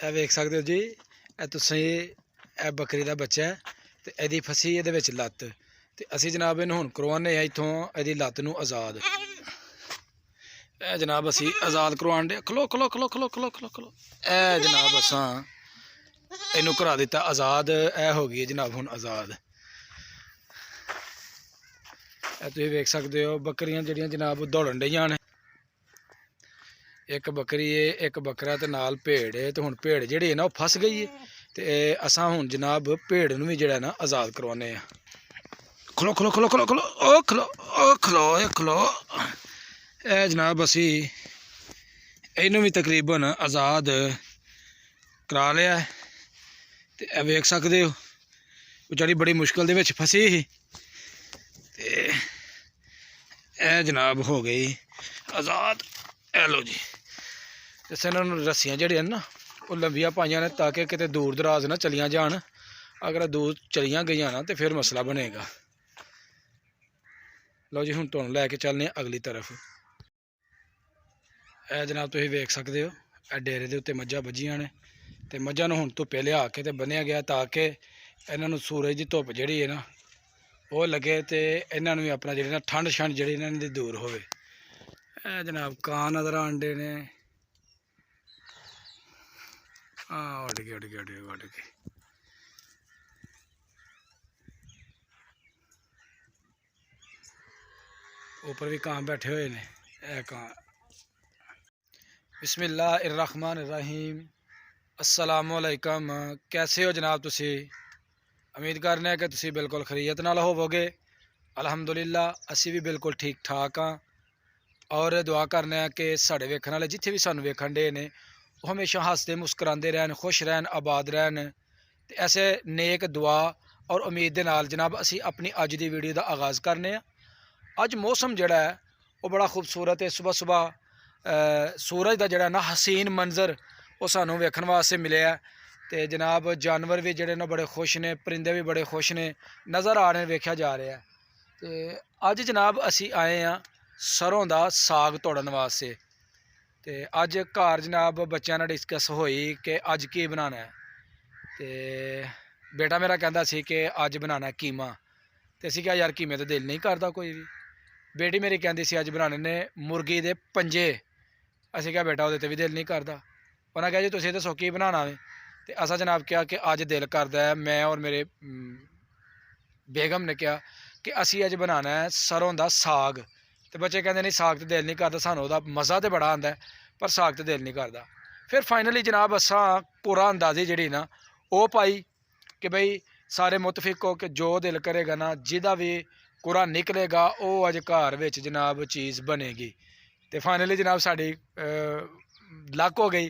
ਇਹ ਵੇਖ ਸਕਦੇ ਹੋ ਜੀ, ਇਹ ਤੁਸੀਂ ਇਹ ਬੱਕਰੀ ਦਾ ਬੱਚਾ ਹੈ ਤੇ ਇਹਦੀ ਫਸੀ ਇਹਦੇ ਵਿੱਚ ਲੱਤ, ਤੇ ਅਸੀਂ ਜਨਾਬ ਇਹਨੂੰ ਹੁਣ ਕਰਵਾਉਂਦੇ ਆ ਇੱਥੋਂ ਇਹਦੀ ਲੱਤ ਨੂੰ ਆਜ਼ਾਦ। ਇਹ ਜਨਾਬ ਅਸੀਂ ਆਜ਼ਾਦ ਕਰਵਾਉਣ ਦੇ। ਖਲੋ ਖਲੋ ਖਲੋ ਖਲੋ ਖਲੋ ਖਲੋ ਖਲੋ। ਇਹ ਜਨਾਬ ਅਸਾਂ ਇਹਨੂੰ ਕਰਾ ਦਿੱਤਾ ਆਜ਼ਾਦ। ਇਹ ਹੋ ਗਈ ਹੈ ਜਨਾਬ ਹੁਣ ਆਜ਼ਾਦ। ਇਹ ਤੁਸੀਂ ਵੇਖ ਸਕਦੇ ਹੋ ਬੱਕਰੀਆਂ ਜਿਹੜੀਆਂ ਜਨਾਬ ਦੌੜਨ ਡਈਆਂ ਨੇ। ਇੱਕ ਬੱਕਰੀ ਹੈ, ਇੱਕ ਬੱਕਰਾ ਤੇ ਨਾਲ ਭੇਡ ਹੈ। ਤੇ ਹੁਣ ਭੇਡ ਜਿਹੜੀ ਹੈ ਨਾ ਉਹ ਫਸ ਗਈ ਹੈ, ਤੇ ਅਸਾਂ ਹੁਣ ਜਨਾਬ ਭੇਡ ਨੂੰ ਵੀ ਜਿਹੜਾ ਨਾ ਆਜ਼ਾਦ ਕਰਵਾਉਂਦੇ ਆ। ਖਲੋ ਖਲੋ ਖਲੋ ਖਲੋ ਖਲੋ ਉਹ ਖਲੋ ਉਹ ਖਲੋ ਇਹ ਖਲੋ। ਇਹ ਜਨਾਬ ਅਸੀਂ ਇਹਨੂੰ ਵੀ ਤਕਰੀਬਨ ਆਜ਼ਾਦ ਕਰਾ ਲਿਆ। ਤੇ ਇਹ ਵੇਖ ਸਕਦੇ ਹੋ ਵਿਚਾਰੀ ਬੜੀ ਮੁਸ਼ਕਿਲ ਦੇ ਵਿੱਚ ਫਸੀ ਸੀ, ਤੇ ਇਹ ਜਨਾਬ ਹੋ ਗਈ ਆਜ਼ਾਦ। ਇਹ ਲੋ ਜੀ, ਇਸ ਇਹਨਾਂ ਨੂੰ ਰੱਸੀਆਂ ਜਿਹੜੀਆਂ ਨਾ ਉਹ ਲੰਬੀਆਂ ਪਾਈਆਂ ਨੇ ਤਾਂ ਕਿ ਕਿਤੇ ਦੂਰ ਦਰਾਜ਼ ਨਾ ਚਲੀਆਂ ਜਾਣ। ਅਗਰ ਦੂਰ ਚਲੀਆਂ ਗਈਆਂ ਨਾ ਤੇ ਫਿਰ ਮਸਲਾ ਬਣੇਗਾ। ਲਓ ਜੀ, ਹੁਣ ਤੁਹਾਨੂੰ ਲੈ ਕੇ ਚੱਲਦੇ ਹਾਂ ਅਗਲੀ ਤਰਫ। ਇਹ ਜਨਾਬ ਤੁਸੀਂ ਵੇਖ ਸਕਦੇ ਹੋ ਇਹ ਡੇਰੇ ਦੇ ਉੱਤੇ ਮੱਝਾਂ ਵੱਜੀਆਂ ਨੇ, ਤੇ ਮੱਝਾਂ ਨੂੰ ਹੁਣ ਧੁੱਪੇ ਲਿਆ ਕੇ ਤੇ ਬੰਨਿਆ ਗਿਆ ਤਾਂ ਕਿ ਇਹਨਾਂ ਨੂੰ ਸੂਰਜ ਦੀ ਧੁੱਪ ਜਿਹੜੀ ਹੈ ਨਾ ਉਹ ਲੱਗੇ, ਤੇ ਇਹਨਾਂ ਨੂੰ ਵੀ ਆਪਣਾ ਜਿਹੜੀ ਨਾ ਠੰਡ ਜਿਹੜੀ ਇਹਨਾਂ ਦੀ ਦੂਰ ਹੋਵੇ। ਇਹ ਜਨਾਬ ਕਾਂ ਨਜ਼ਰ ਆਉਂਦੇ ਨੇ। ਉੱਡ ਗਏ ਉੱਡ ਗਏ ਉੱਡ ਗਏ ਉੱਡ ਗਏ। ऊपर भी कां बैठे हुए ने। बिस्मिल्लाहिर्रहमानिर्रहीम। अस्सलामुअलैकुम। कैसे हो जनाब तुसी? उम्मीद करने कि तुसी बिल्कुल खरीयत नाल होवोगे। अल्हम्दुलिल्लाह असी भी बिल्कुल ठीक ठाक हाँ, और दुआ करने कि साढ़े वेखण वाले जिथे भी सानू वेखण डे ने वो हमेशा हसते मुस्कराते रहन, खुश रहन, आबाद रहन। ते ऐसे नेक दुआ और उम्मीद दे नाल जनाब असी अपनी अज की वीडियो का आगाज़ करने। अज मौसम जड़ा है वो बड़ा खूबसूरत है। सुबह सुबह सूरज का जड़ा ना हसीन मंजर वो सानू वेखण वास्ते मिले है। तो जनाब जानवर भी जड़े ना बड़े खुश ने, परिंदे भी बड़े खुश ने नज़र आ रहे हैं, वेख्या जा रहा है। तो अज जनाब असी आए हाँ सरों का साग तोड़न वास्ते। तो अज घर जनाब बच्चों ने डिस्कस हुई कि अज की बनाना है। तो बेटा मेरा कहता सी कि अज बनाना है कीमा। तो असी क्या यार कीमे तो दिल नहीं करता कोई भी। बेटी मेरी कहती सी अज बनाने ने मुर्गी दे पंजे। असी क्या बेटा वो भी दिल नहीं करता। उन्हें कहा जी तुसीं दसो की बनाना है। तो असा जनाब क्या कि अज दिल करता है, मैं और मेरे बेगम ने कहा कि असी अज बनाना है सरों का साग। तो बच्चे कहते नहीं साग तो दिल नहीं करता, सानू उहदा मज़ा तो बड़ा आंदा है पर साग तो दिल नहीं करता। फिर फाइनली जनाब असा पूरा अंदाज़ी जी ना वो पाई कि बई सारे मुतफिक हो कि जो दिल करेगा ना जिहदा भी कुरा निकलेगा वो अज घर विच जनाब चीज़ बनेगी। तो फाइनली जनाब साड़ी लक हो गई,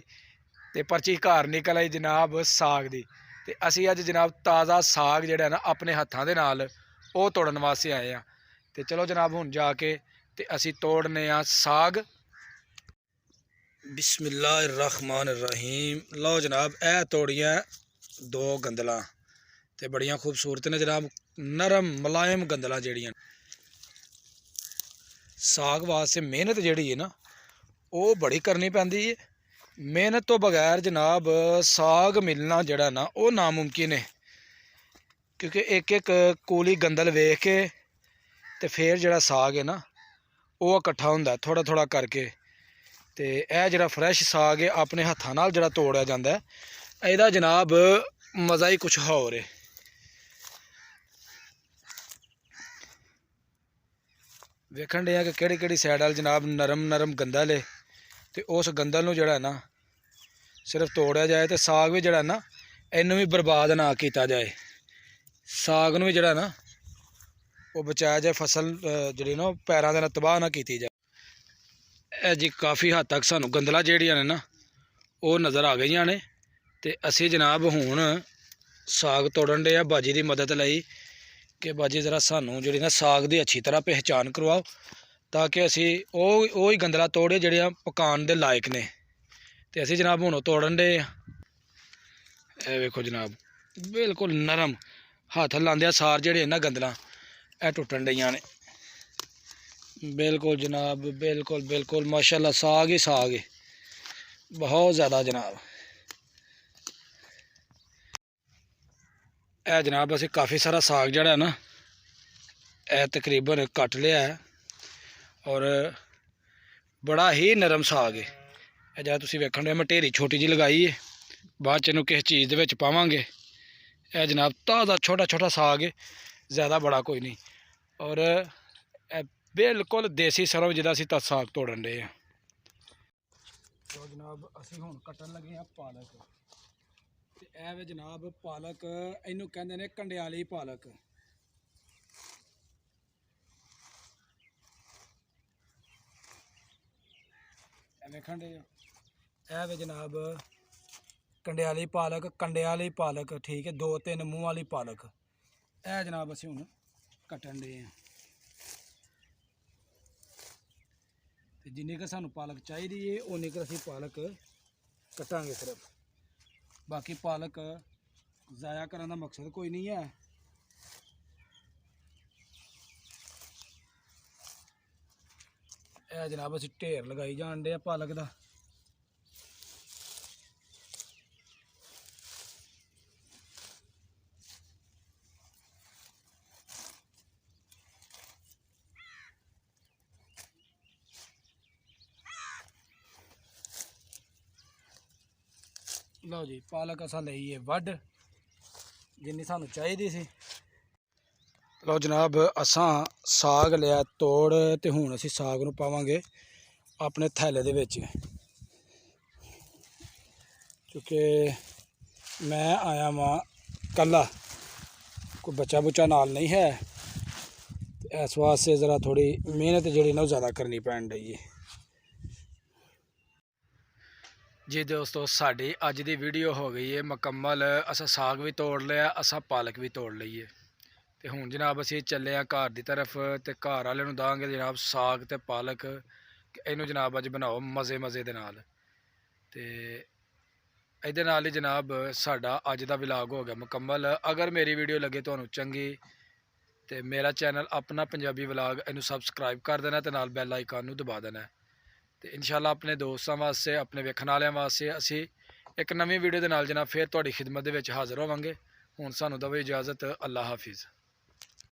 तो पर्ची घर निकल आई जनाब साग दी। तो असी अज जनाब ताज़ा साग जिहड़ा ना अपने हत्थां दे नाल वो तोड़न वास्ते आए हैं। तो चलो जनाब हुण जाके ते असी तोड़ने आ साग। बिस्मिल्लाहिर्रहमानिर्रहीम। लो जनाब ए तोड़ियाँ दो गंदलां ते बड़ियां खूबसूरत ने जनाब, नरम मुलायम गंदलां जड़ियां। साग वास्ते मेहनत जड़ी है ना वो बड़ी करनी पैंदी है। मेहनत तो बगैर जनाब साग मिलना जड़ा ना वो नामुमकिन है, क्योंकि एक एक कूली गंदल वेख के ते फिर जड़ा साग है ना वो इकट्ठा हुंदा थोड़ा थोड़ा करके। तो यह जड़ा फ्रैश साग है अपने हत्थां नाल जड़ा तोड़िया जांदा है, इहदा जनाब मज़ा ही कुछ होर है। वेखण डे कि केड़ी केड़ी साइड वाल जनाब नरम नरम गंदल है। तो उस गंदल नूं जड़ा ना सिर्फ तोड़िया जाए तो साग भी जड़ा ना इनू भी बर्बाद ना किया जाए। साग नूं भी जड़ा ना वो बचाया जाए, फसल जी ना पैरों के तबाह ना की जाए। ए जी काफ़ी हद तक सानू गंदलां जिहड़ियां ने ना वो नज़र आ गई ने। तो असी जनाब हुण साग तोड़न डे बाजी की मदद लई कि बाजी ज़रा सानू जी ना साग की अच्छी तरह पहचान करवाओ ताकि असी वो ही गंदलां तोड़िए जिहड़ियां पकाने के लायक ने। तो असी जनाब हुण तोड़न डे। ए वेखो जनाब बिल्कुल नरम, हथ लांदे सार जिहड़े ना गंदलां ए टुटन डईयां ने। बिल्कुल जनाब बिल्कुल बिल्कुल माशाल्लाह साग ही साग है, बहुत ज़्यादा जनाब। ਇਹ ਜਨਾਬ ਅਸੀਂ ਕਾफ़ी सारा साग ਜਿਹੜਾ ਨਾ ਇਹ ਤਕਰੀਬਨ ਕੱਟ ਲਿਆ ਹੈ ਔਰ ਬੜਾ ਹੀ ਨਰਮ ਸਾਗ ਹੈ। ਇਹ ਜਿਹੜਾ ਤੁਸੀਂ ਵੇਖਣ ਦੇ ਮੈਂ ਢੇਰੀ ਛੋਟੀ ਜੀ ਲਗਾਈ ਹੈ, ਬਾਅਦ ਚ ਇਹਨੂੰ ਕਿਸੇ ਚੀਜ਼ ਦੇ ਵਿੱਚ ਪਾਵਾਂਗੇ। ਇਹ ਜਨਾਬ ਤਾਜ਼ਾ ਛੋਟਾ ਛੋਟਾ ਸਾਗ ਹੈ, ज़्यादा बड़ा कोई नहीं। और बिल्कुल देसी सरों जिदा असीं तां साग तोड़न डे आ। तो जनाब असीं हुण कट्टन लगे हाँ पालक। ते ऐ वे जनाब पालक, इनू कहंदे ने कंडियाली पालक। वेखण डे ऐ वे जनाब कंडियाली पालक, कंडियाली पालक ठीक है, 2-3 मूँह वाली पालक। ਇਹ जनाब ਅਸੀਂ ਹੁਣ ਕੱਟਣ ਦੇ ਆ ਤੇ ਜਿੰਨੀ ਕੁ ਸਾਨੂੰ ਪਾਲਕ ਚਾਹੀਦੀ ਏ ਉਨੀ ਕੁ ਅਸੀਂ ਪਾਲਕ ਕੱਟਾਂਗੇ ਸਿਰਫ। ਬਾਕੀ ਪਾਲਕ ਜ਼ਾਇਆ ਕਰਨ ਦਾ ਮਕਸਦ ਕੋਈ ਨਹੀਂ ਹੈ। ਇਹ जनाब ਅਸੀਂ ਢੇਰ ਲਗਾਈ ਜਾਣ ਦੇ ਆ ਪਾਲਕ ਦਾ। लो जी पालक असा लई है वड जिन्नी सानू चाहिदी सी। लो जनाब असा साग लिया तोड़ ते हुण असी साग नू पावांगे अपने थैले दे विच, क्योंकि मैं आया वां कल्ला, कोई बच्चा बुच्चा नाल नहीं है। इस वास्ते ज़रा थोड़ी मेहनत जिहड़ी ना ज़्यादा करनी पैन डई है। जी दोस्तों साड़ी अज की वीडियो हो गई है मुकम्मल। असा साग भी तोड़ लिया, असा पालक भी तोड़ ली है। तो हुण जनाब असी चले घर की तरफ, तो घर वाले नूं दांगे जनाब साग ते पालक, इनू जनाब अज बनाओ मज़े मज़े दे नाल। ते इहदे नाल ही जनाब साडा अज दा व्लॉग हो गया मुकम्मल। अगर मेरी वीडियो लगे तुहानूं चंगी तो मेरा चैनल अपना पंजाबी व्लॉग इनू सबसक्राइब कर देना ते नाल बैल आइकन नूं दबा देना। तो इंशाअल्लाह अपने दोस्तों वास्ते, अपने वेखण वालियां वास्ते असी एक नवीं वीडियो के नाल जनाब फिर तुहाडी खिदमत दे विच हाज़र होवांगे। हुण सानूं दवो इजाज़त, अल्लाह हाफिज़।